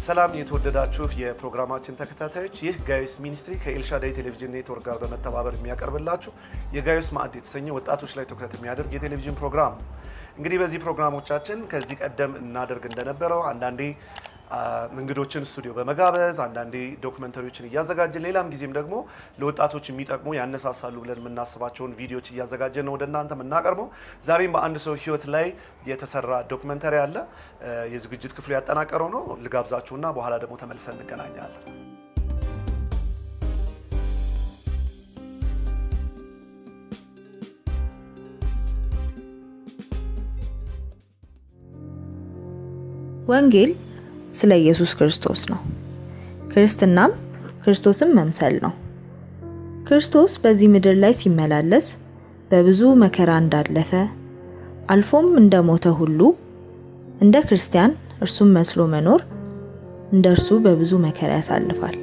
ሰላም የተወደዳችሁ የፕሮግራማችን ተከታታዮች ይህ ጋዮስ ሚኒስትሪ ከኤልሻዳይ ቴሌቪዥን ኔትወርክ ጋር በመተባበር የሚያቀርብላችሁ የጋዮስ ማዕድ የተሰኘ ወጣቶች ላይ ትኩረት የሚያደርግ የቴሌቪዥን ፕሮግራም ነው። እንግዲህ በዚህ ፕሮግራሞቻችን ከዚህ ቀደም እናደርግ እንደነበረው አንዳንዴ እንግዶችን ስቱዲዮ በመጋበዝ አንዳንዴ ዶክመንተሪዎችን እያዘጋጀን ሌላም ጊዜም ደግሞ ለወጣቶች የሚጠቅሙ ያነሳሳሉ ብለን የምናስባቸውን ቪዲዮዎች እያዘጋጀን ነው ወደ እናንተ የምናቀርበው። ዛሬም በአንድ ሰው ህይወት ላይ የተሰራ ዶክመንተሪ አለ። የዝግጅት ክፍሉ ያጠናቀረው ነው። ልጋብዛችሁና በኋላ ደግሞ ተመልሰን እንገናኛለን። ወንጌል ስለ ኢየሱስ ክርስቶስ ነው። ክርስትናም ክርስቶስን መምሰል ነው። ክርስቶስ በዚህ ምድር ላይ ሲመላለስ በብዙ መከራ እንዳለፈ አልፎም እንደሞተ ሁሉ እንደ ክርስቲያን እርሱን መስሎ መኖር እንደርሱ በብዙ መከራ ያሳልፋል።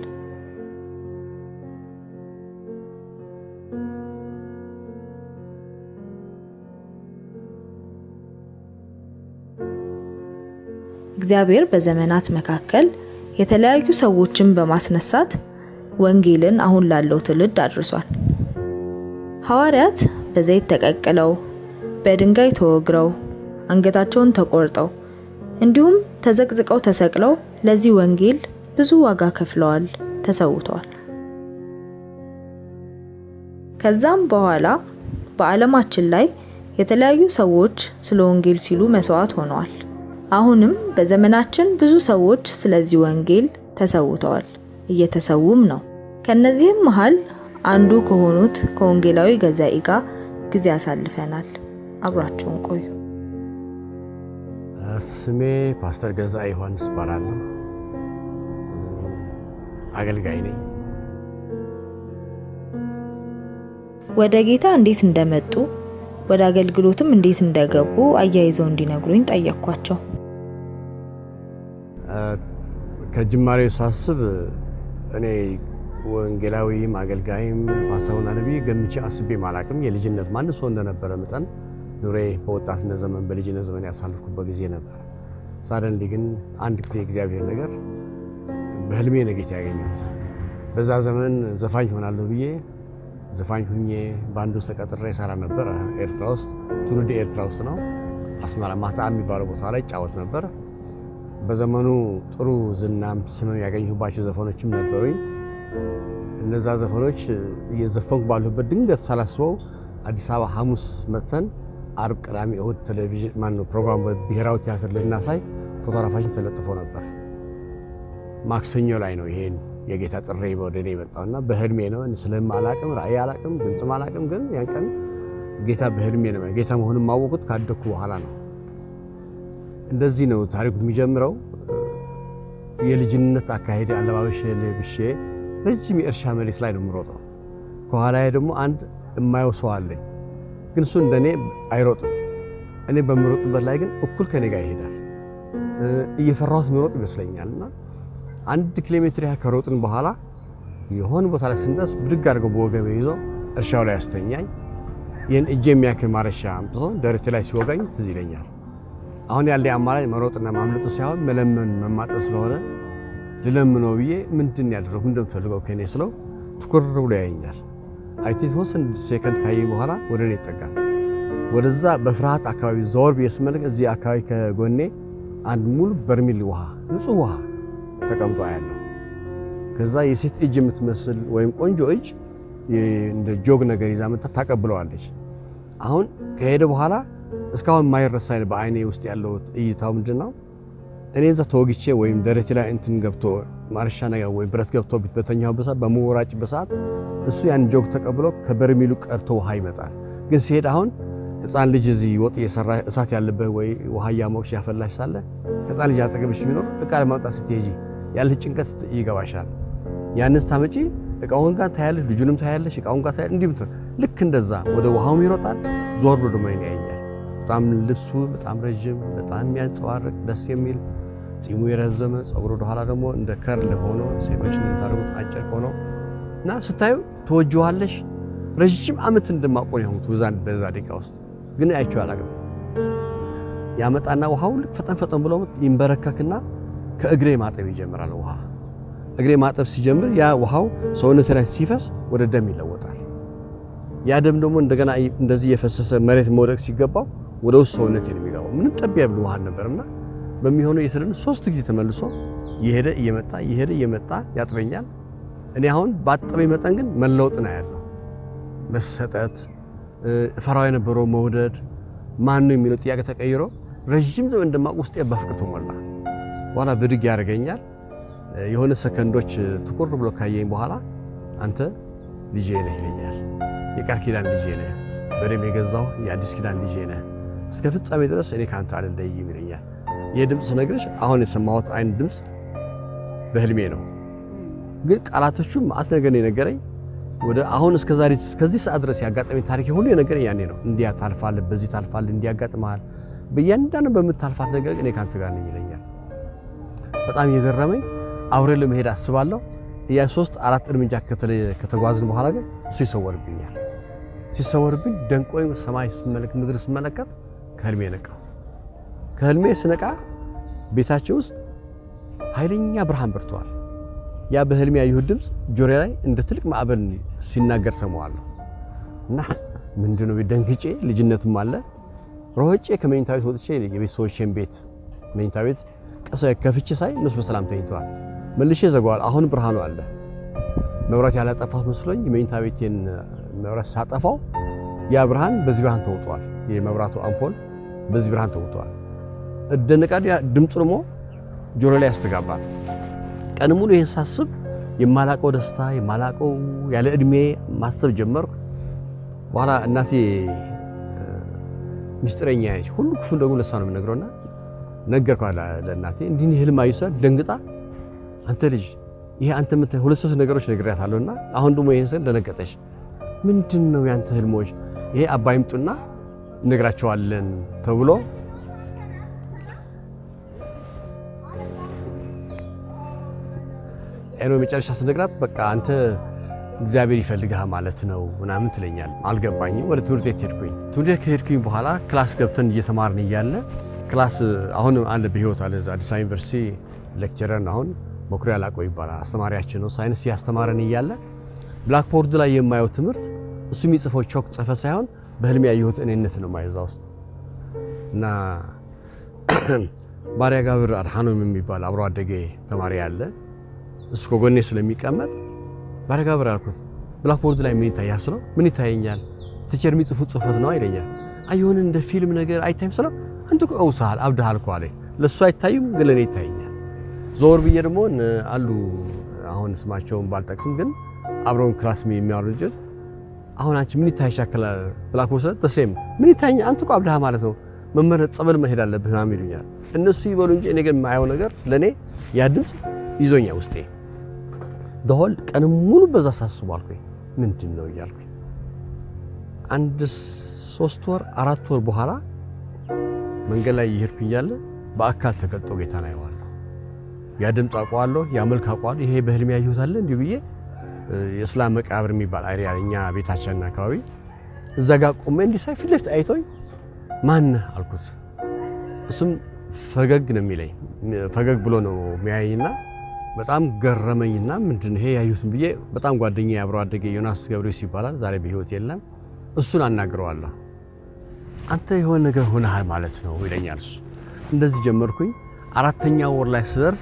እግዚአብሔር በዘመናት መካከል የተለያዩ ሰዎችን በማስነሳት ወንጌልን አሁን ላለው ትውልድ አድርሷል። ሐዋርያት በዘይት ተቀቅለው፣ በድንጋይ ተወግረው፣ አንገታቸውን ተቆርጠው እንዲሁም ተዘቅዝቀው ተሰቅለው ለዚህ ወንጌል ብዙ ዋጋ ከፍለዋል፣ ተሰውተዋል። ከዛም በኋላ በዓለማችን ላይ የተለያዩ ሰዎች ስለ ወንጌል ሲሉ መስዋዕት ሆነዋል። አሁንም በዘመናችን ብዙ ሰዎች ስለዚህ ወንጌል ተሰውተዋል፣ እየተሰውም ነው። ከነዚህም መሃል አንዱ ከሆኑት ከወንጌላዊ ገዛኢ ጋር ጊዜ አሳልፈናል። አብራችሁን ቆዩ። ስሜ ፓስተር ገዛኢ ዮሐንስ እባላለሁ። አገልጋይ ነኝ። ወደ ጌታ እንዴት እንደመጡ ወደ አገልግሎትም እንዴት እንደገቡ አያይዘው እንዲነግሩኝ ጠየቅኳቸው። ከጅማሬው ሳስብ እኔ ወንጌላዊም አገልጋይም ፓስተርና ነብይ ገምቼ አስቤ ማላቅም የልጅነት ማን ሰው እንደነበረ መጠን ኑሬ በወጣትነት ዘመን በልጅነት ዘመን ያሳልፍኩበት ጊዜ ነበር። ሳደንሊ ግን አንድ ጊዜ እግዚአብሔር ነገር በህልሜ ነገት ያገኘሁት። በዛ ዘመን ዘፋኝ ሆናለሁ ብዬ ዘፋኝ ሁኜ ባንዱ ተቀጥሬ ሰራ ነበር። ኤርትራ ውስጥ ትውልድ ኤርትራ ውስጥ ነው። አስመራ ማታ የሚባለው ቦታ ላይ ጫወት ነበር። በዘመኑ ጥሩ ዝናም ስምም ያገኘሁባቸው ዘፈኖችም ነበሩኝ። እነዛ ዘፈኖች እየዘፈንኩ ባለሁበት ድንገት ሳላስበው አዲስ አበባ ሐሙስ መተን አርብ ቅዳሜ እሁድ ቴሌቪዥን ማነው ፕሮግራም በብሔራዊ ቲያትር ልናሳይ ፎቶግራፋችን ተለጥፎ ነበር። ማክሰኞ ላይ ነው ይሄን የጌታ ጥሪ ወደኔ የመጣውና በህልሜ ነው። ስለማላቅም ራእይ አላቅም ድምጽም አላቅም። ግን ያን ቀን ጌታ በህልሜ ነው ጌታ መሆኑን ማወቁት ካደኩ በኋላ ነው። እንደዚህ ነው ታሪኩ የሚጀምረው። የልጅነት አካሄድ አለባበሽ ለብሼ ረጅም የእርሻ መሬት ላይ ነው የምሮጠው። ከኋላዬ ደግሞ አንድ የማየው ሰው አለኝ። ግን እሱ እንደኔ አይሮጥም። እኔ በምሮጥበት ላይ ግን እኩል ከኔ ጋር ይሄዳል። እየፈራሁት የሚሮጥ ይመስለኛልና 1 ኪሎ ሜትር ያህል ከሮጥን በኋላ የሆነ ቦታ ላይ ስንደርስ ብድግ አድርገው በወገቤ ይዞ እርሻው ላይ ያስተኛኝ። ይህን እጄ የሚያክል ማረሻ አምጥቶ ደረቴ ላይ ሲወጋኝ ትዝ ይለኛል። አሁን ያለ አማራጭ መሮጥና ማምለጥ ሳይሆን መለመን መማጠስ ስለሆነ ልለምነው ብዬ ምንድን ያደረኩ እንደምፈልገው ከኔ ስለው ትኩር ብሎ ያየኛል። አይቲት ወሰን ሴከንድ ካየኝ በኋላ ወደ እኔ ይጠጋል። ወደዛ በፍርሃት አካባቢ ዞር ብዬ ስመለከት እዚህ አካባቢ ከጎኔ አንድ ሙሉ በርሚል ውሃ ንጹህ ውሃ ተቀምጦ ያለው። ከዛ የሴት እጅ የምትመስል ወይም ቆንጆ እጅ እንደ ጆግ ነገር ይዛ መጣ ታቀብለዋለች። አሁን ከሄደ በኋላ እስካሁን ማይረሳኝ በአይኔ ውስጥ ያለው እይታው ምንድነው? እኔ እዛ ተወግቼ ወይም ደረቴ ላይ እንትን ገብቶ ማርሻ ነገር ወይ ብረት ገብቶ በተኛው በሰዓት በመወራጭ በሰዓት እሱ ያን ጆግ ተቀብሎ ከበርሚሉ ቀርቶ ውሃ ይመጣል። ግን ሲሄድ አሁን ህፃን ልጅ እዚህ ወጥ እየሰራ እሳት ያለበት ወይ ውሃ ያሞቅሽ ያፈላሽ ሳለ ህፃን ልጅ አጠገብሽ ቢኖር እቃ ለማውጣት ስትሄጂ ያለ ጭንቀት ይገባሻል። ያንስ ታመጪ እቃውን ጋር ታያለሽ፣ ልጁንም ታያለሽ፣ እቃውን ጋር ታያለሽ። እንዲህ ልክ እንደዛ ወደ ውሃው ይሮጣል። ዞር ብሎ ደግሞ ያየኛል። በጣም ልብሱ በጣም ረጅም በጣም የሚያንጸባርቅ ደስ የሚል ጺሙ የረዘመ ጸጉሩ ወደ ኋላ ደግሞ እንደ ከርል ሆኖ ሴቶች እንደታረጉት አጭር ሆኖ እና ስታዩ ተወጅዋለሽ። ረጅም ዓመት እንደማቆይ ነው በዛ ደቂቃ ውስጥ ግን አይቼው አላውቅም። ያመጣና ውሃው ልክ ፈጠን ብሎ ይንበረከክና ከእግሬ ማጠብ ይጀምራል ውሃ እግሬ ማጠብ ሲጀምር ያ ውሃው ሰውነቴ ላይ ሲፈስ ወደ ደም ይለወጣል ያ ደም ደግሞ እንደገና እንደዚህ የፈሰሰ መሬት መውደቅ ሲገባው ወደ ውስጥ ሰውነቴ የሚገባው ምንም ጠብ ያብል ውሃ ነበርና በሚሆነው የተደነ 3 ጊዜ ተመልሶ ይሄደ እየመጣ ያጥበኛል እኔ አሁን ባጠበኝ መጠን ግን መለውጥ ነው ያለው መሰጠት ፈራው የነበረው መውደድ ማን ነው የሚለው ጥያቄ ተቀይሮ ረጅም ዘመን እንደማቅ ውስጥ በፍቅር ተሞላ በኋላ ብድግ ያደርገኛል የሆነ ሰከንዶች ትኩር ብሎ ካየኝ በኋላ አንተ ልጄ ነህ ይለኛል የቃል ኪዳን ልጄ ነህ በደም የገዛው የአዲስ ኪዳን ልጄ ነህ እስከ ፍጻሜ ድረስ እኔ ካንተ አልለይም ይለኛል የድምጽ ነግረሽ አሁን የሰማሁት አይን ድምጽ በህልሜ ነው ግን ቃላቶቹ ማአት ነገር የነገረኝ ወደ አሁን እስከ ዛሬ እስከዚህ ሰዓት ድረስ ያጋጠመኝ ታሪክ ሁሉ የነገረኝ ያኔ ነው እንዲያ ታልፋል በዚህ ታልፋል እንዲያጋጥማል በእያንዳንዱ በመታልፋት ነገር እኔ ካንተ ጋር ነኝ ይለኛል በጣም የገረመኝ አውሬ ለመሄድ አስባለሁ ያ 3-4 እርምጃ ከተጓዝን በኋላ ግን እሱ ሲሰወርብኝ ደንቆይ ሰማይ ስመለከት ምድር ስመለከት ከህልሜ ስነቃ ቤታቸው ውስጥ ኃይለኛ ብርሃን በርቷል ያ በህልሜ ያየሁት ድምጽ ጆሮዬ ላይ እንደ ትልቅ ማዕበል ሲናገር ሰማዋለሁ እና ምንድነው ደንግጬ ልጅነትም አለ ሮጬ ከመኝታ ቤት ወጥቼ የቤተሰቦቼን ቤት መኝታ ቤት ከፍቼ ሳይ እነሱ በሰላም ተኝተዋል መልሼ ዘጋዋል አሁን ብርሃኑ አለ መብራት ያላጠፋው መስሎኝ የመኝታ ቤቴን መብራት ሳጠፋው ያ ብርሃን በዚህ ብርሃን ተውጧል የመብራቱ አምፖል በዚህ ብርሃን ተውጧል እደነቃዲያ ድምጹ ደግሞ ጆሮ ላይ ያስተጋባል ቀን ሙሉ ይሄን ሳስብ የማላቀው ደስታ የማላቀው ያለ እድሜ ማሰብ ጀመርኩ በኋላ እናቴ ሚስጥረኛ ነች ሁሉ ክፉ ደግሞ ለሷ ነው የምነግረውና ነገርኳት ለእናቴ እንዲህ ህልም አይሷ ደንግጣ አንተ ልጅ ይሄ አንተ ምት ሁለት ሶስት ነገሮች ነግሬያታለሁና አሁን ደግሞ ይሄን ሰን ደነገጠሽ ምንድነው ያንተ ህልሞች ይሄ አባይምጡና ነግራቸዋለን ተብሎ እኔ መጨረሻ ስነግራት በቃ አንተ እግዚአብሔር ይፈልግህ ማለት ነው ምናምን ትለኛል አልገባኝም ወደ ትምህርት ቤት ሄድኩኝ ትምህርት ቤት ከሄድኩኝ በኋላ ክላስ ገብተን እየተማርን እያለ ክላስ አሁን አንድ በህይወት አለ አዲስ አበባ ዩኒቨርሲቲ ሌክቸረር አሁን መኩሪያ ላቀው ይባላል አስተማሪያችን ነው ሳይንስ ያስተማረን እያለ ብላክ ቦርድ ላይ የማየው ትምህርት እሱ የሚጽፈው ቾክ ጽፈ ሳይሆን በህልም ያየሁት እኔነት ነው ማይዛው ውስጥ እና ባሪያ ጋብር አድሃኖም የሚባል አብሮ አደገ ተማሪ ያለ እሱ ከጎኔ ስለሚቀመጥ ባሪያ ጋብር አልኩት ብላክ ቦርድ ላይ ምን ይታያል ስለው ምን ይታየኛል ቲቸር የሚጽፉት ጽፈት ነው አይለኛል አይሆን እንደ ፊልም ነገር አይታይም ስለው አንተ ቆውሳል አብደሃል ቋለ ለሱ አይታይም ግን ለኔ ይታየኛል ዞር ብዬ ደግሞ አሉ አሁን ስማቸውን ባልጠቅስም ግን አብሮን ክላስ የሚያወርጁ አሁን አንቺ ምን ይታይሻከለ ብላክ ቦርድ ተሰም ምን ይታየኝ አንተ ቆ አብደሃል ማለት ነው መመረጥ ጸበል መሄድ አለብህ ማም ይሉኛል እነሱ ይበሉ እንጂ እኔ ግን ማየው ነገር ለኔ ያ ድምጽ ይዞኛ ውስጤ ደሆል ቀን ሙሉ በዛ ሳስባልኩኝ ምንድነው ይያልኩኝ አንድ 3 ወር 4 ወር በኋላ መንገድ ላይ ይሄድኩኝ ያለ በአካል ተገልጦ ጌታን አይዋለሁ ያ ድምጽ አቋዋለሁ ያ መልክ አቋዋለሁ ይሄ በህልም ያየሁት አለ እንዴ ብዬ የእስላም መቃብር የሚባል አሪያኛ ቤታችን አካባቢ እዛ ጋር ቆሜ እንዲሳይ ፍለፍት አይቶኝ ማን አልኩት እሱም ፈገግ ነው የሚለኝ ፈገግ ብሎ ነው የሚያየኝና በጣም ገረመኝና ምንድነው ይሄ ያዩት ብዬ በጣም ጓደኛዬ አብሮ አደገ ዮናስ ገብሬስ ይባላል ዛሬ በህይወት የለም እሱን አናግረዋለሁ አንተ የሆነ ነገር ሆነሃል ማለት ነው ይለኛል እሱ እንደዚህ ጀመርኩኝ 4ኛው ወር ላይ ስደርስ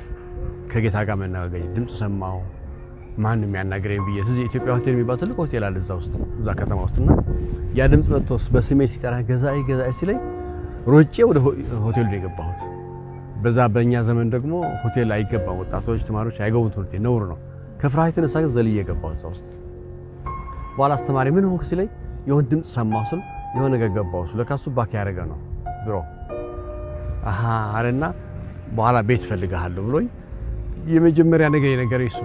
ከጌታ ጋር መናገር ድምጽ ሰማው ማን የሚያናግረኝ ብዬ እዚህ ኢትዮጵያ ሆቴል የሚባል ትልቅ ሆቴል አለ እዛ ውስጥ እዛ ከተማ ውስጥና ያ ድምጽ መጥቶስ በስሜ ሲጠራ ገዛይ ሲለኝ ሮጬ ወደ ሆቴሉ የገባሁት በዛ በእኛ ዘመን ደግሞ ሆቴል አይገባም ወጣቶች ተማሪዎች አይገቡም ትምህርት ነውር ነው ከፍራሃት ተነሳ ዘልዬ የገባሁት እዛ ውስጥ በኋላ አስተማሪ ምን ሆንክ ሲለኝ የሆነ ድምጽ ሰማሁ ስል የሆነ ነገር ገባው ለካሱ ባክ ያረጋ ነው ድሮ አረና በኋላ ቤት ፈልጋለሁ ብሎኝ የመጀመሪያ ነገር የነገረኝ እሱ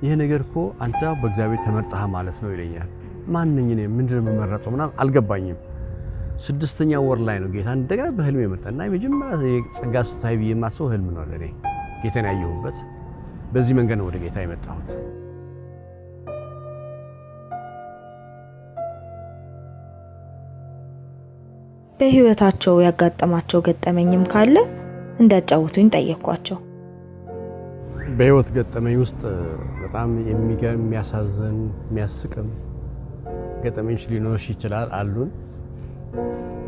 ይሄ ነገር እኮ አንተ በእግዚአብሔር ተመርጠህ ማለት ነው ይለኛል ማንነኝ እኔ ምንድነው መመረጠው ምናምን አልገባኝም 6ኛው ወር ላይ ነው ጌታ እንደገና በህልም የመጣና የመጀመሪያ የጸጋ ስታይ የማሰው ህልም ነው ለኔ ጌታን ያየሁበት በዚህ መንገድ ነው ወደ ጌታ የመጣሁት በህይወታቸው ያጋጠማቸው ገጠመኝም ካለ እንዲያጫውቱኝ ጠየቅኳቸው በህይወት ገጠመኝ ውስጥ በጣም የሚገርም የሚያሳዝን የሚያስቅም ገጠመኞች ሊኖርሽ ይችላል አሉን።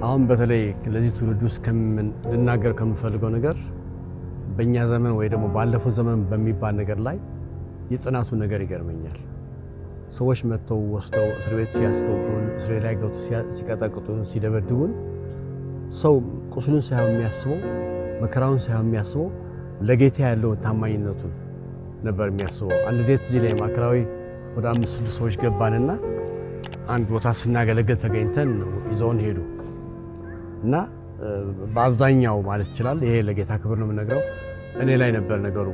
አሁን በተለይ ለዚህ ትውልድ ውስጥ ልናገር ከምፈልገው ነገር በእኛ ዘመን ወይ ደግሞ ባለፈው ዘመን በሚባል ነገር ላይ የጽናቱ ነገር ይገርመኛል። ሰዎች መጥተው ወስደው እስር ቤት ሲያስገቡን፣ እስር ቤት ላይ ገብተው ሲቀጠቅጡን፣ ሲደበድቡን ሰው ቁስሉን ሳይሆን የሚያስበው መከራውን ሳይሆን የሚያስበው ለጌታ ያለው ታማኝነቱን ነበር የሚያስበው። አንድ ጊዜ እዚህ ላይ ማዕከላዊ ወደ 5-6 ሰዎች ገባንና አንድ ቦታ ስናገለግል ተገኝተን ይዘውን ሄዱ እና በአብዛኛው ማለት ይችላል ይሄ ለጌታ ክብር ነው የምነግረው እኔ ላይ ነበር ነገሩ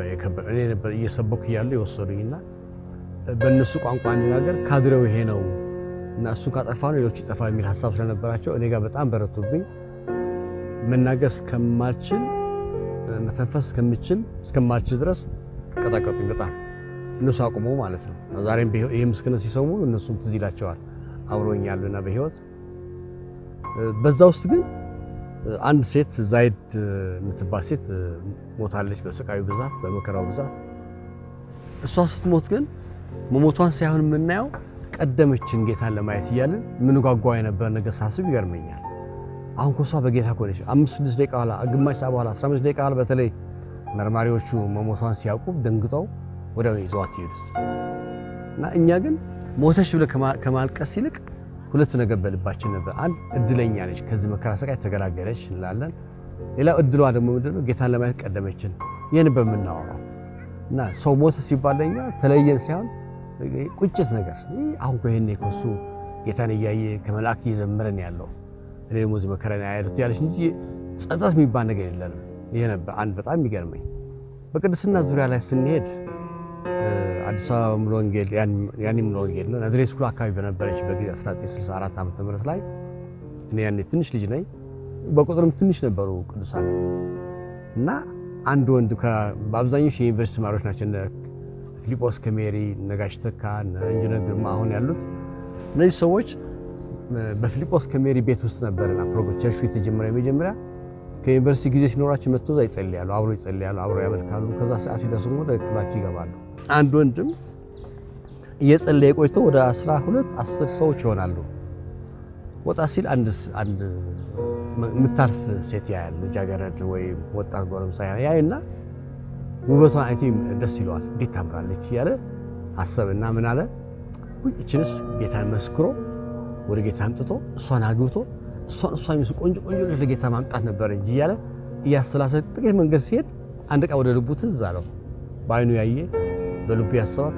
የከበረ እኔ ነበር እየሰበኩ ያለው የወሰዱኝና በእነሱ ቋንቋ አነጋገር ካድሬው ይሄ ነው እና እሱ ካጠፋው ሌሎች ይጠፋ የሚል ሐሳብ ስለነበራቸው እኔ ጋር በጣም በረቱብኝ። መናገር እስከማልችል መተንፈስ እስከማልችል ድረስ ቀጠቀጡኝ በጣም እነሱ አቁመው ማለት ነው። ዛሬም ይሄ ምስክርነት ሲሰሙ እነሱም ትዝ ይላቸዋል አብሮኛልና በህይወት በዛ ውስጥ ግን አንድ ሴት ዛይድ የምትባል ሴት ሞታለች በስቃዩ ብዛት በመከራው ብዛት። እሷ ስትሞት ግን መሞቷን ሳይሆን የምናየው ቀደመችን ጌታን ለማየት እያልን ምን ጓጓው የነበረ ነገር ሳስብ ይገርመኛል። አሁን ኮሷ በጌታ ኮነች 5-6 ደቂቃ በኋላ ግማሽ ሰዓት በኋላ 15 ደቂቃ በኋላ በተለይ መርማሪዎቹ መሞቷን ሲያውቁ ደንግጠው ወደው ይዘዋት ይሄዱት እና እኛ ግን ሞተሽ ብለ ከማልቀስ ይልቅ ሁለት ነገር በልባችን ነበር። አንድ እድለኛ ነች ከዚህ መከራ ሰቃይ ተገላገለች እንላለን። ሌላው እድሏ ደግሞ ምንድነው ጌታን ለማየት ቀደመችን። ይሄን በመናወራው እና ሰው ሞተ ሲባል ለኛ ተለየን ሳይሆን ቁጭት ነገር አሁን ኮይኔ ኮሱ ጌታን ያያየ ከመላእክት ይዘምረን ያለው እኔ ሙዚ መከራን ያያሉት ያለሽ እንጂ ጸጸት የሚባል ነገር የለንም። ይሄ ነበር አንድ በጣም የሚገርመኝ። በቅድስና ዙሪያ ላይ ስንሄድ አዲስ አበባ ሙሉ ወንጌል ያኔ ሙሉ ወንጌል ነው ናዝሬት ስኩል አካባቢ በነበረች በጊዜ 1964 ዓመተ ምህረት ላይ እኔ ያኔ ትንሽ ልጅ ነኝ። በቁጥርም ትንሽ ነበሩ ቅዱሳን እና አንድ ወንድ በአብዛኛው የዩኒቨርሲቲ ተማሪዎች ናቸው። ፊሊጶስ ከሜሪ ነጋሽ ተካ ኢንጂነር ግርማ አሁን ያሉት እነዚህ ሰዎች በፊሊጶስ ከሜሪ ቤት ውስጥ ነበርና ፕሮግራም ቸርቹ የተጀመረ የመጀመሪያ ከዩኒቨርሲቲ ጊዜ ሲኖራቸው መጥተው እዛ ይጸልያሉ፣ አብሮ ይጸልያሉ፣ አብሮ ያመልካሉ። ከዛ ሰዓት ሲደርሱ ወደ ክፍላቸው ይገባሉ። አንድ ወንድም እየጸለየ ቆይቶ ወደ 10 ሰዎች ይሆናሉ። ወጣ ሲል አንድ የምታልፍ ሴት ያያል፣ ልጃገረድ ወይ ወጣት ጎረምሳ ያይና ውበቷን አይቶ ደስ ይለዋል። እንዴት ታምራለች እያለ አሰብና ምን አለ እቺንስ ጌታን መስክሮ ወደ ጌታ አምጥቶ እሷን አግብቶ እሷን የሚሱ ቆንጆ ለጌታ ማምጣት ነበር እንጂ እያለ እያሰላሰለ ጥቂት መንገድ ሲሄድ አንድ ቀን ወደ ልቡ ትዝ አለው። በአይኑ ያየ በልቡ ያሰባት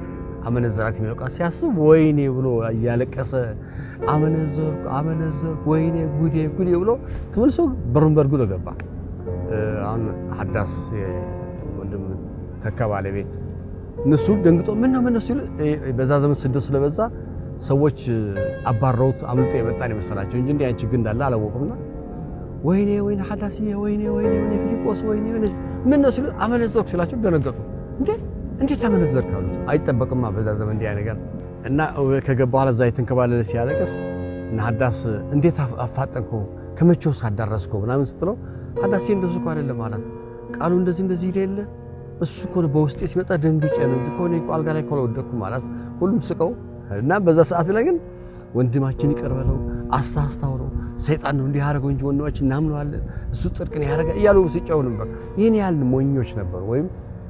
አመነዘራት የሚለው ቃል ሲያስብ ወይኔ ብሎ እያለቀሰ አመነዘርኩ ወይኔ ጉዴ ብሎ ተመልሶ በሩን በርግዶ ገባ። አሁን ሐዳስ ወንድም ተካ ባለቤት እነሱ ደንግጦ ምን ነው ሲሉ በዛ ዘመን ስደት ስለበዛ ሰዎች አባረውት አምልጦ የመጣን ይመስላቸው እንጂ እንዴ አንቺ ግን እንዳለ አላወቁምና ወይኔ ሐዳስዬ ወይኔ ፊሊጶስ ወይኔ ምን ነው ሲሉ አመነዘርኩ ሲላቸው ደነገጡ። እንዴት አመነዘርክ አሉት። አይጠበቅማ በዛ ዘመን እንዲያ ነገር እና ከገባ በኋላ እዛ የተንከባለለ ሲያለቅስ እና ሐዳስ እንዴት አፋጠንከው ከመቼውስ አዳረስከው ምናምን ስትለው ሐዳስ እንደሱ እኮ አይደለም ማለት ቃሉ እንደዚህ ይደለ እሱ እኮ በውስጤ ሲመጣ ደንግጬ ነው እንጂ ኮኔ ቃል ጋር ላይ ወደኩ ማለት ሁሉም ስቀው እና በዛ ሰዓት ላይ ግን ወንድማችን ይቀርበለው አሳስታውሮ ሰይጣን ነው እንዲህ ያደረገው እንጂ ወንድማችን እናምነዋለን እሱ ጽድቅን ያደረገ እያሉ ሲጫው ነበር። ይሄን ያህል ሞኞች ነበሩ። ወይም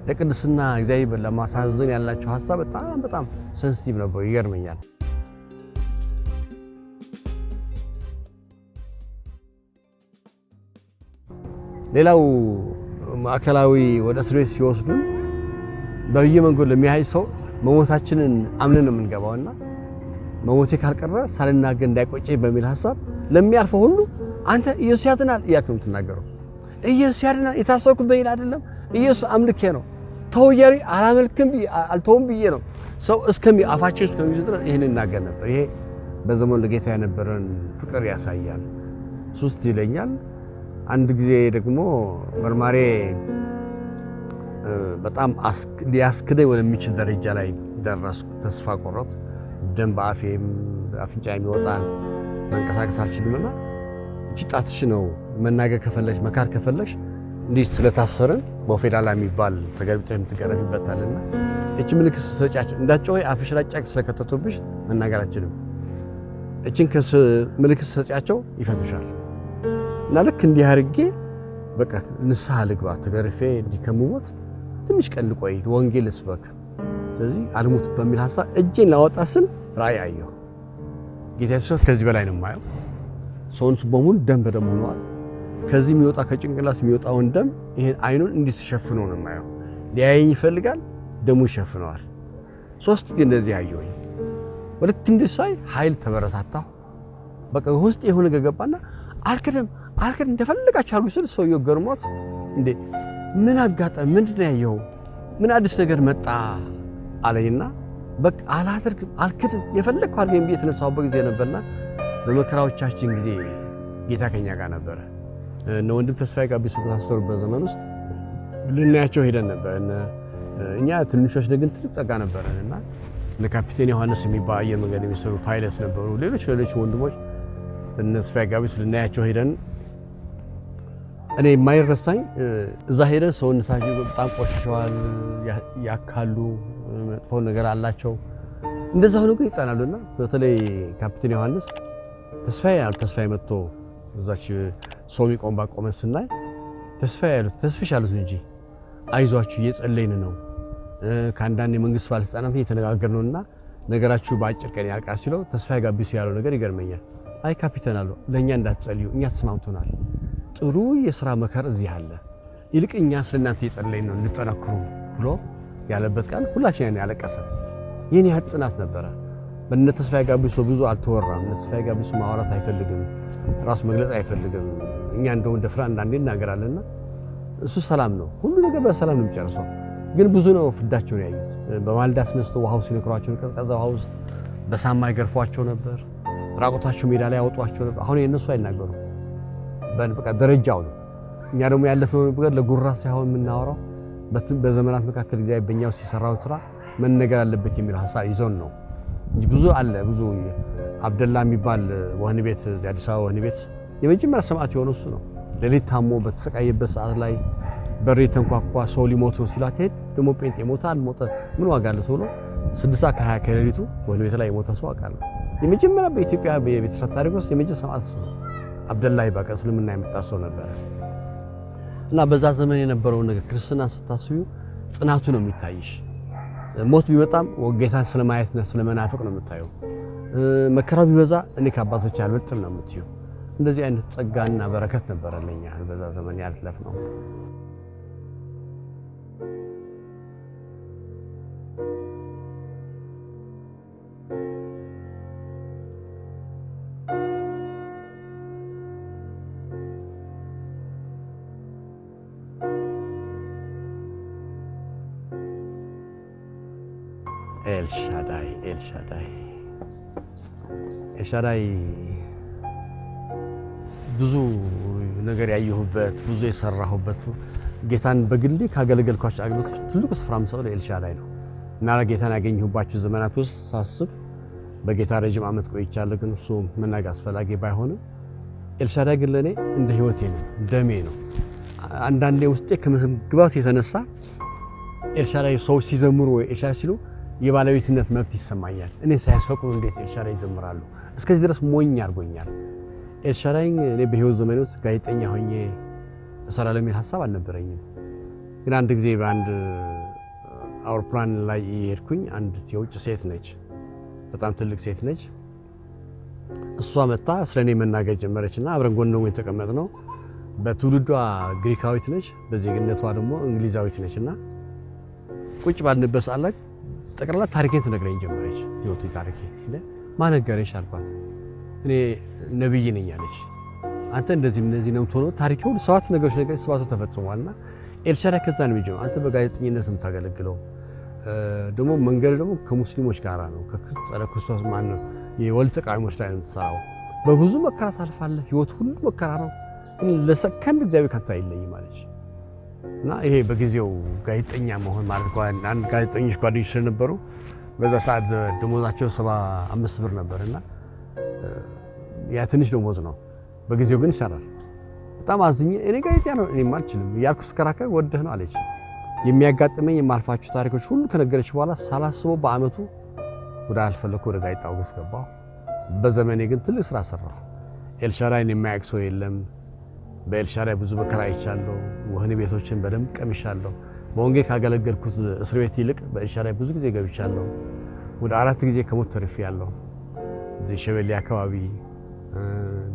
ለቅድስና እግዚአብሔር ለማሳዘን ያላቸው ሐሳብ በጣም ሴንሲቲቭ ነበሩ። ይገርመኛል። ሌላው ማዕከላዊ ወደ እስር ቤት ሲወስዱ በየመንገዱ ለሚያይ ሰው መሞታችንን አምነን ነው የምንገባውና መሞቴ ካልቀረ ሳልናገር እንዳይቆጨኝ በሚል ሐሳብ ለሚያልፈው ሁሉ አንተ ኢየሱስ ያድናል እያልክ ነው የምትናገረው። ኢየሱስ ያድናል የታሰርኩት በይል አይደለም ኢየሱስ አምልኬ ነው ተወየሪ አላመልክም አልተውም ብዬ ነው ሰው አፋቸው እስከሚይዝ ድረስ ይሄን እናገር ነበር። ይሄ በዘመኑ ለጌታ የነበረን ፍቅር ያሳያል። ሶስት ይለኛል። አንድ ጊዜ ደግሞ መርማሬ በጣም ሊያስክደኝ ወደሚችል ደረጃ ላይ ደረስኩ። ተስፋ ቆረጥ ደም በአፌም አፍንጫዬም ይወጣል። መንቀሳቀስ አልችልምና እቺ ጣትሽ ነው መናገር ከፈለሽ መካር ከፈለሽ እንዲህ ስለታሰረን በፌዳላ የሚባል ተገልብጠህ የምትገረፍበታልና እቺ ምልክት ስትሰጫቸው እንዳትጮይ አፍሽ ላይ ጫቅ ስለከተቱብሽ መናገር አትችልም። እቺን ምልክት ስትሰጫቸው ይፈቱሻል። እና ልክ እንዲህ አድርጌ በቃ ንስሐ ልግባ ተገርፌ እንዲከምሞት ትንሽ ቀን ልቆይ ወንጌል ልስበክ ስለዚህ አልሙት በሚል ሐሳብ እጄን ላወጣ ስል ራእይ አየሁ። ጌታ ኢየሱስ ከዚህ በላይ ነው የማየው። ሰውነቱ በሙሉ ደም በደም ሆኗል። ከዚህ የሚወጣ ከጭንቅላት የሚወጣውን ደም ይሄን አይኑን እንዲሸፍነው ነው የማየው። ሊያየኝ ይፈልጋል፣ ደሙ ይሸፍነዋል። 3 ጊዜ እንደዚህ አየሁኝ። ወልክ እንደሳይ ኃይል ተበረታታሁ። በቃ ውስጥ የሆነ ገባና አልከደም እንደፈለጋችሁ አርጉ ስል ሰውየው ገርሞት እንዴ ምን አጋጠመ ምንድነው ያየው ምን አዲስ ነገር መጣ አለኝና በቃ አላደርግም አልከደም የፈለግኩ አርገኝ ብዬ ተነሳሁበት ጊዜ ነበርና በመከራዎቻችን ጊዜ ጌታ ከኛ ጋር ነበረ። ነው ወንድም ተስፋዬ ጋቢሶ በታሰሩበት ዘመን ውስጥ ልናያቸው ሄደን ነበር። እኛ ትንሾች ግን ትልቅ ጸጋ ነበርና ለካፒቴን ዮሐንስ የሚባል አየር መንገድ የሚሰሩ ፓይለት ነበሩ። ሌሎች ወንድሞች ተስፋዬ ጋቢሶ ልናያቸው ሄደን እኔ የማይረሳኝ እዛ ሄደን ሰውነታቸው በጣም ቆሽሸዋል፣ ያካሉ፣ መጥፎ ነገር አላቸው። እንደዛ ሆኖ ግን ይጸናሉና በተለይ ካፒቴን ዮሐንስ ተስፋዬ መጥቶ እዛች ሶሚ ቆምባ ቆመን ስናይ ተስፋሽ ያሉት እንጂ አይዟችሁ እየጸለይን ነው ከአንዳንድ የመንግስት ባለስልጣናት እየተነጋገርነውና ነገራችሁ በአጭር ቀን ያልቃል ሲለው ተስፋዬ ጋቢሶ ያለው ነገር ይገርመኛል። አይ ካፒቴን አለው ለኛ እንዳትጸልዩ እኛ ተስማምቶናል፣ ጥሩ የሥራ መከር እዚህ አለ፣ ይልቅኛ ስለናንተ እየጸለይን ነው እንድትጠነክሩ ብሎ ያለበት ቃል ሁላችንን ያለቀሰ የኔ ጽናት ነበረ። በእነ ተስፋዬ ጋቢሶ ብዙ አልተወራም። ተስፋዬ ጋቢሶ ማውራት አይፈልግም፣ ራሱ መግለጽ አይፈልግም። እኛ እንደው ደፍራ አንዳንዴ እናገራለንና እሱ ሰላም ነው፣ ሁሉ ነገር በሰላም ነው የሚጨርሰው። ግን ብዙ ነው ፍዳቸውን ያዩት። በማልዳ አስነስቶ ውሃው ሲነክሯቸው ቀዝቃዛ ውሃ ውስጥ በሳማ ይገርፏቸው ነበር፣ ራቆታቸው ሜዳ ላይ ያወጧቸው ነበር። አሁን የነሱ አይናገሩም፣ በቃ ደረጃው ነው። እኛ ደግሞ ያለፈው ነገር ለጉራ ሳይሆን የምናወራው በዘመናት መካከል እግዚአብሔር በእኛው ሲሰራው ስራ መነገር አለበት የሚል ሐሳብ ይዞን ነው እንጂ ብዙ አለ። ብዙ አብደላ የሚባል ወህኒ ቤት አዲስ አበባ ወህኒ ቤት የመጀመሪያ ሰማዕት የሆነው እሱ ነው። ሌሊት ታሞ በተሰቃየበት ሰዓት ላይ በሬ ተንኳኳ፣ ሰው ሊሞት ነው ሲላት ሄድ ደግሞ ጴንጤ ሞታ አልሞተ ምን ዋጋ አለው ተብሎ 6:20 ከሌሊቱ ወህኒ ቤት ላይ የሞተ ሰው አውቃለሁ። የመጀመሪያ በኢትዮጵያ በቤተሰብ ታሪክ ውስጥ የመጀመሪያ ሰማዕት እሱ ነው። አብደላ ይባቀ እስልምና የመጣ ሰው ነበር እና በዛ ዘመን የነበረው ነገር ክርስትና ስታስዩ ጽናቱ ነው የሚታይሽ። ሞት ቢመጣም ጌታን ስለማየትና ስለመናፈቅ ነው የምታየው። መከራው ቢበዛ እኔ ከአባቶች አልበልጥም ነው የምትዩ። እንደዚህ አይነት ጸጋና በረከት ነበር ለኛ በዛ ዘመን ያልተለፍነው። ኤልሻዳይ ብዙ ነገር ያየሁበት ብዙ የሰራሁበት ጌታን በግሌ ካገለገልኳቸው አገልግሎቶች ትልቁ ስፍራ የምሰጠው ለኤልሻዳይ ነው እና ጌታን ያገኘሁባቸው ዘመናት ውስጥ ሳስብ በጌታ ረጅም ዓመት ቆይቻለሁ። ግን እሱ መናገር አስፈላጊ ባይሆንም ኤልሻዳይ ግን ለኔ እንደ ህይወቴ ነው፣ ደሜ ነው። አንዳንዴ ውስጤ ከመግባት የተነሳ ኤልሻዳይ ሰው ሲዘምሩ ወይ ኤልሻዳይ ሲሉ የባለቤትነት መብት ይሰማኛል። እኔ ሳያስፈቅዱ እንዴት ኤልሻዳይ ይዘምራሉ? እስከዚህ ድረስ ሞኝ አድርጎኛል። ኤልሻዳይ እኔ በህይወት ዘመኔ ውስጥ ጋዜጠኛ ሆኜ እሰራለሁ የሚል ሐሳብ አልነበረኝም። ግን አንድ ጊዜ በአንድ አውሮፕላን ላይ የሄድኩኝ አንድ የውጭ ሴት ነች፣ በጣም ትልቅ ሴት ነች። እሷ መጣ ስለኔ መናገር ጀመረችና አብረን ጎን ለጎን ተቀመጥነው። በትውልዷ ግሪካዊት ነች፣ በዜግነቷ ደግሞ እንግሊዛዊት ነችና ቁጭ ባልንበት ሰዓት ላይ ጠቅላላ ታሪኬን ትነግረኝ ጀመረች። ህይወቴ ታሪኬ ማን ነገረሽ አልኳት። እኔ ነብይ ነኝ አለች። አንተ እንደዚህ ነው ተሆነ ታሪኬ ሁሉ 7 ነገሮች ነገር 7 ተፈጽሟልና ኤልሻዳይ ከዛ ነው የሚጀምረው። አንተ በጋዜጠኝነት የምታገለግለው ደግሞ መንገድ ደግሞ ከሙስሊሞች ጋራ ነው፣ ከክርስቶስ ማን ነው የወልድ ተቃዋሚዎች ላይ ነው የምትሰራው። በብዙ መከራ ታልፋለህ። ህይወት ሁሉ መከራ ነው፣ ግን ለሰከንድ እግዚአብሔር ካንተ አይለይም አለች። እና ይሄ በጊዜው ጋዜጠኛ መሆን ማለት አንድ ጋዜጠኞች ጓደኞች ስለነበሩ በዛ ሰዓት ደሞዛቸው 75 ብር ነበርና ያ ትንሽ ደሞዝ ነው። በጊዜው ግን ይሰራል። በጣም አዝኜ እኔ ጋር የት ነው እኔ ማልችልም ያልኩ ስከራከር ወደህ ነው አለች። የሚያጋጥመኝ የማልፋችሁ ታሪኮች ሁሉ ከነገረች በኋላ ሳላስበው በአመቱ ወደ አልፈለኩ ወደ ጋዜጣው ገባሁ። በዘመኔ ግን ትልቅ ስራ ሰራሁ። ኤልሻዳይን የማያውቅ ሰው የለም። በኤልሻዳይ ብዙ መከራ አይቻለሁ። ወህኒ ቤቶችን በደንብ ቀምሻለሁ። በወንጌል ካገለገልኩት እስር ቤት ይልቅ በኤልሻዳይ ብዙ ጊዜ ገብቻለሁ። ወደ 4 ጊዜ ከሞት ተርፌያለሁ። እዚህ ሸበሌ አካባቢ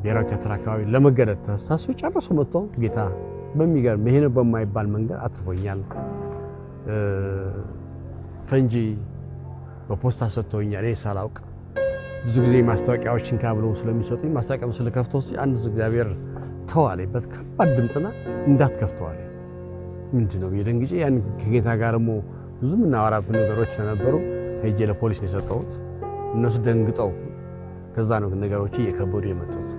ብሔራዊ ቲያትር አካባቢ ለመገደል ተሳስቶ ጨርሶ መጥቶ ጌታ በሚገርም ይሄ ነው በማይባል መንገድ አትርፎኛል። ፈንጂ በፖስታ ሰጥቶኛል። እኔ ሳላውቅ ብዙ ጊዜ ማስታወቂያዎችን ካብለው ስለሚሰጡኝ ማስታወቂያው ስለከፍተው አንድ እግዚአብሔር ተዋለበት ከባድ ድምጽና እንዳትከፍተዋል ምንድነው የደንግጬ ያን ከጌታ ጋርሞ ብዙ ምናወራበት ነገሮች ስለነበሩ ሄጄ ለፖሊስ ነው የሰጠሁት። እነሱ ደንግጠው ከዛ ነው ነገሮች እየከበዱ የመጡት።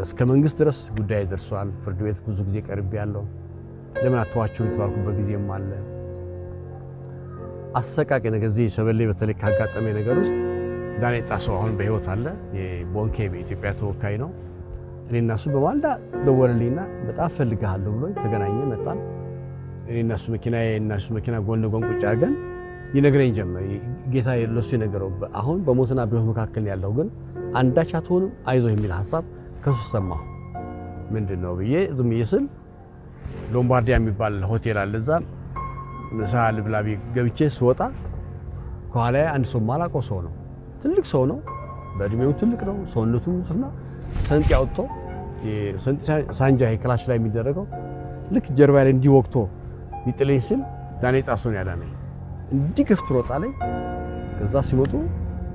እስከ መንግስት ድረስ ጉዳይ ደርሷል። ፍርድ ቤት ብዙ ጊዜ ቀርቤያለሁ። ለምን አተዋቸው የተባልኩበት ጊዜም አለ። አሰቃቂ ነገር እዚህ ሸበሌ በተለይ ካጋጠመኝ ነገር ውስጥ ዳንኤል ጣሰው አሁን በህይወት አለ። የቦንኬ በኢትዮጵያ ተወካይ ነው። እኔና እሱ በማልዳ ደወለልኝና በጣም ፈልጋለሁ ብሎኝ ተገናኘን። መጣን። እኔና እሱ መኪና ጎን ለጎን ቁጭ አድርገን ይነግረኝ ጀመረ። ጌታ ለሱ የነገረው አሁን በሞትና በህይወት መካከል ያለው ግን አንዳች አትሆንም አይዞህ የሚል ሐሳብ ከሱ ሰማሁ። ምንድነው ብዬ ዝም ይስል ሎምባርዲያ የሚባል ሆቴል አለ። እዛ ምሳ ልብላ ገብቼ ስወጣ ከኋላ አንድ ሰው ማላውቀው ሰው ነው። ትልቅ ሰው ነው። በእድሜው ትልቅ ነው። ሰውነቱም ጽና ሰንጥ ያውጥቶ ሳንጃ ክላሽ ላይ የሚደረገው ልክ ጀርባ ላይ እንዲወቅቶ ይጥለኝ ሲል ዳንኤል ጣሰው ያዳነኝ እንዲህ ገፍትሮ ጣለኝ። ከዛ ሲመጡ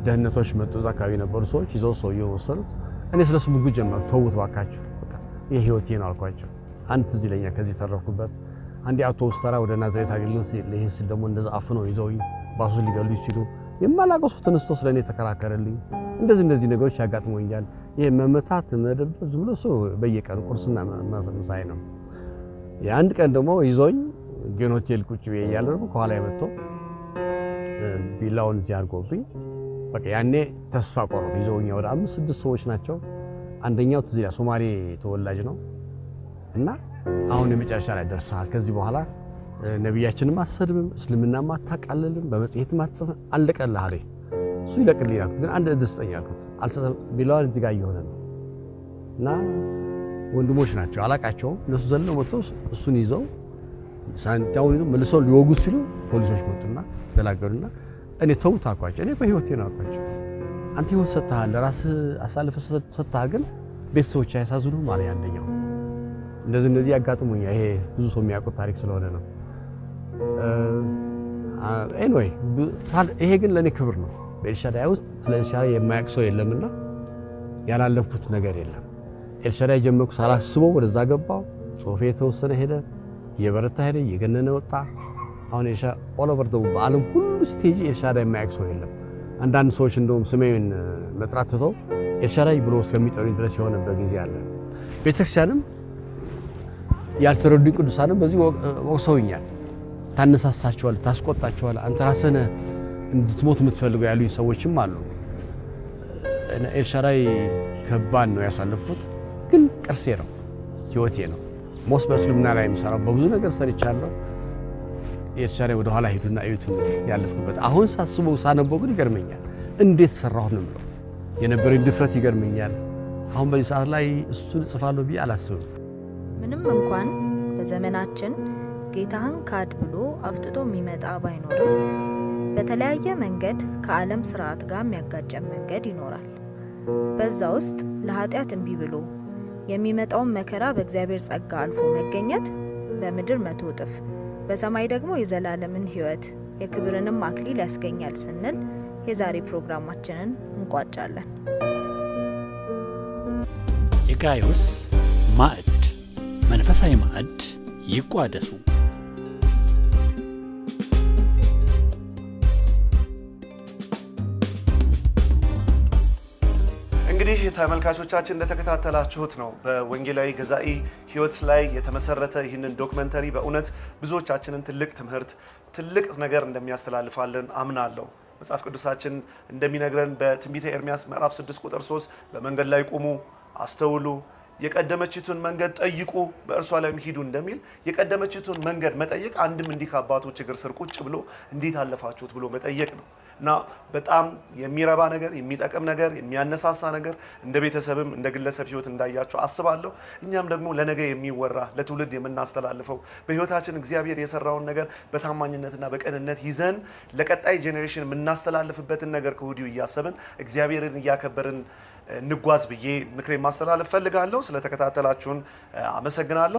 ደህንነቶች መጡ። እዛ አካባቢ ነበሩ ሰዎች ይዘው ሰውየው ወሰዱት። እኔ ስለሱ ምግብ ጀመር። ተውት ባካችሁ በቃ ይሄ ህይወቴ ነው አልኳቸው። አንድ ትዝ ይለኛል ከዚህ ተረፍኩበት። አንድ አውቶቡስ ተራ ወደ ናዝሬት አገልግሎት ለይሄ ሲል ደግሞ እንደዛ አፍነው ይዘውኝ ባሱ ሊገሉ ይችሉ የማላውቀው ሰው ተነስቶ ስለኔ ተከራከረልኝ። እንደዚህ ነገሮች ያጋጥሙኛል። ይሄ መመታት መደብደብ ዝም ብሎ ሰው በየቀኑ ቁርስና ምሳዬ ነው። የአንድ ቀን ደግሞ ይዞኝ ግን ሆቴል ቁጭ ብዬ እያለሁ ከኋላ መጥቶ ቢላውን እዚህ አድርጎብኝ በቃ ያኔ ተስፋ ቆርጦ ይዘውኝ ወደ 5-6 ሰዎች ናቸው። አንደኛው ትዝ ይላል ሶማሌ ተወላጅ ነው እና አሁን የመጨረሻ ላይ ደርሰሃል፣ ከዚህ በኋላ ነብያችንም አትሰድብም፣ እስልምናም አታቃልልም፣ በመጽሔትም አትጽፍም፣ አለቀልህ አለኝ። እሱ ይለቅልኝ አልኩት። ግን አንድ ደስተኛ አልኩት አልሰጠም። ቢላውን እዚህ ጋር እየሆነ ነው እና ወንድሞች ናቸው አላቃቸውም። እነሱ ዘለው መጥተው እሱን ይዘው ሳንታውን ይዘው መልሰው ሊወጉት ሲሉ ፖሊሶች መጡና ገላገሉና እኔ ተውት አልኳቸው። እኔ በህይወቴ ነው አልኳቸው። አንተ ህይወት ሰጥተሃል፣ ለራስህ አሳልፈህ ሰጥተሃል፣ ግን ቤተሰቦች አይሳዝኑም ማለት አንደኛው እንደዚህ ያጋጥሙኛል። ይሄ ብዙ ሰው የሚያውቁት ታሪክ ስለሆነ ነው። ኤኒዌይ ይሄ ግን ለኔ ክብር ነው። በኤልሻዳይ ውስጥ ስለ ኤልሻዳይ የማያውቅ ሰው የለምና ያላለፍኩት ነገር የለም። ኤልሻዳይ ጀመርኩ ሳላስበው ወደዛ ገባው። ጽሁፌ የተወሰነ ሄደ፣ የበረታ ሄደ፣ የገነነ ወጣ። አሁን ኤልሻዳይ ኦል ኦቨር በዓለም ሁሉ ስቴጅ ኤልሻዳይ የማያውቅ ሰው የለም። አንዳንድ ሰዎች እንደውም ስሜን መጥራት ትተው ኤልሻዳይ ብሎ እስከሚጠሩኝ ድረስ የሆነበት ጊዜ አለ። ቤተክርስቲያንም ያልተረዱኝ ቅዱሳንም በዚህ ወቅሰውኛል። ታነሳሳቸዋል፣ ታስቆጣቸዋል፣ አንተ ራስህ እንድትሞት የምትፈልገው ያሉኝ ሰዎችም አሉ። ኤልሻዳይ ከባድ ነው ያሳለፍኩት፣ ግን ቅርሴ ነው፣ ህይወቴ ነው። ሞስ በእስልምና ላይ የምሰራው በብዙ ነገር ሰርቻለሁ። ኤልሻዳይ ወደ ኋላ ሄዱና እዩት ያለፍኩበት። አሁን ሳስበው ሳነበው ግን ይገርመኛል። እንዴት ሰራሁ ነው የምለው። የነበረኝ ድፍረት ይገርመኛል። አሁን በዚህ ሰዓት ላይ እሱን እጽፋለሁ ብዬ አላስብም። ምንም እንኳን በዘመናችን ጌታህን ካድ ብሎ አፍጥጦ የሚመጣ ባይኖርም በተለያየ መንገድ ከዓለም ስርዓት ጋር የሚያጋጨን መንገድ ይኖራል። በዛ ውስጥ ለኃጢአት እምቢ ብሎ የሚመጣውን መከራ በእግዚአብሔር ጸጋ አልፎ መገኘት በምድር 100 እጥፍ በሰማይ ደግሞ የዘላለምን ህይወት የክብርንም አክሊል ያስገኛል ስንል የዛሬ ፕሮግራማችንን እንቋጫለን። የጋይዮስ ማዕድ መንፈሳዊ ማዕድ ይቋደሱ። እንግዲህ ተመልካቾቻችን እንደተከታተላችሁት ነው በወንጌላዊ ገዛኢ ህይወት ላይ የተመሰረተ ይህንን ዶክመንተሪ በእውነት ብዙዎቻችንን ትልቅ ትምህርት ትልቅ ነገር እንደሚያስተላልፋለን አምናለሁ። መጽሐፍ ቅዱሳችን እንደሚነግረን በትንቢተ ኤርምያስ ምዕራፍ 6 ቁጥር 3 በመንገድ ላይ ቁሙ፣ አስተውሉ፣ የቀደመችቱን መንገድ ጠይቁ በእርሷ ላይም ሂዱ እንደሚል የቀደመችቱን መንገድ መጠየቅ አንድም እንዲህ ከአባቶች እግር ስር ቁጭ ብሎ እንዴት አለፋችሁት ብሎ መጠየቅ ነው እና በጣም የሚረባ ነገር የሚጠቅም ነገር የሚያነሳሳ ነገር እንደ ቤተሰብም እንደ ግለሰብ ህይወት እንዳያችሁ አስባለሁ። እኛም ደግሞ ለነገ የሚወራ ለትውልድ የምናስተላልፈው በህይወታችን እግዚአብሔር የሰራውን ነገር በታማኝነትና በቅንነት ይዘን ለቀጣይ ጄኔሬሽን የምናስተላልፍበትን ነገር ከወዲሁ እያሰብን እግዚአብሔርን እያከበርን እንጓዝ ብዬ ምክሬን ማስተላለፍ ፈልጋለሁ። ስለተከታተላችሁን አመሰግናለሁ።